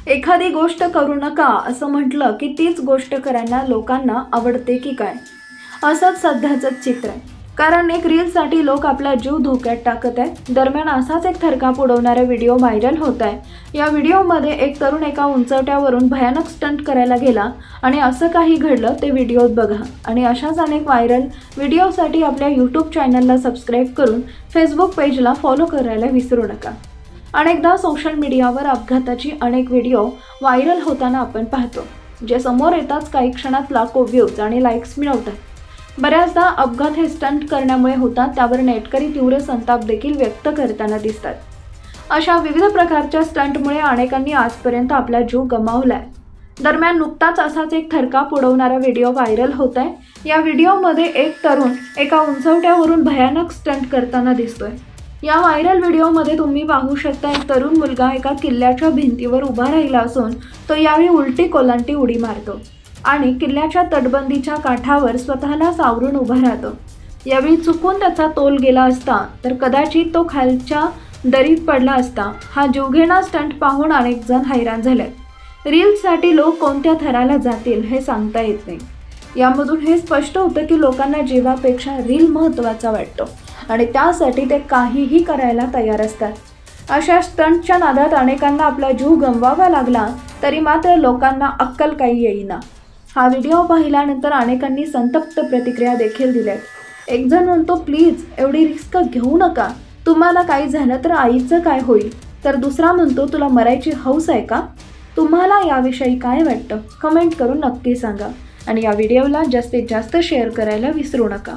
एखादी गोष्ट करू नका असं म्हटलं की तीच गोष्ट करायला लोकांना आवडते की काय, असंच सध्याचं चित्र आहे. कारण एक रीलसाठी लोक आपला जीव धोक्यात टाकत आहे. दरम्यान असाच एक थरकाप उडवणारा व्हिडिओ व्हायरल होत आहे. या व्हिडिओमध्ये एक तरुण एका उंचवट्यावरून भयानक स्टंट करायला गेला आणि असं काही घडलं ते व्हिडिओत बघा. आणि अशाच अनेक व्हायरल व्हिडिओसाठी आपल्या यूट्यूब चॅनलला सबस्क्राईब करून फेसबुक पेजला फॉलो करायला विसरू नका. अनेकदा सोशल मीडियावर अपघाताची अनेक व्हिडिओ व्हायरल होताना आपण पाहतो, जे समोर येताच काही क्षणात लाखो व्ह्यूज आणि लाईक्स मिळवतात. बऱ्याचदा अपघात हे स्टंट करण्यामुळे होतात, त्यावर नेटकरी तीव्र संताप देखील व्यक्त करताना दिसतात. अशा विविध प्रकारच्या स्टंटमुळे अनेकांनी आजपर्यंत आपला जीव गमावलाय. दरम्यान नुकताच असाच एक थरकाप उडवणारा व्हिडिओ व्हायरल होत आहे. या व्हिडिओमध्ये एक तरुण एका उंचवट्यावरून भयानक स्टंट करताना दिसतोय. या व्हायरल व्हिडिओमध्ये तुम्ही पाहू शकता, एक तरुण मुलगा एका किल्ल्याच्या भिंतीवर उभा राहिला असून तो यावेळी उलटी कोलांटी उडी मारतो आणि किल्ल्याच्या तटबंदीच्या काठावर स्वतःला सावरून उभा राहतो. यावेळी चुकून त्याचा तोल गेला असता तर कदाचित तो खालच्या दरीत पडला असता. हा जीवघेणा स्टंट पाहून अनेक जण हैराण झाले. रील्ससाठी लोक कोणत्या थराला जातील हे सांगता येत नाही. यामधून हे स्पष्ट होतं की लोकांना जीवापेक्षा रील महत्त्वाचा वाटतो आणि त्यासाठी ते काहीही करायला तयार असतात. अशा स्टंटच्या नादात अनेकांना आपला जीव गमवावा लागला तरी मात्र लोकांना अक्कल काही येईना. हा व्हिडिओ पाहिल्यानंतर अनेकांनी संतप्त प्रतिक्रिया देखील दिल्यात. एक जण म्हणतो, प्लीज एवढी रिस्क घेऊ नका, तुम्हाला काही झालं तर आईचं काय होईल. तर दुसरा म्हणतो, तुला मरायची हौस आहे का. तुम्हाला याविषयी काय वाटतं कमेंट करून नक्की सांगा आणि या व्हिडिओला जास्तीत जास्त शेअर करायला विसरू नका.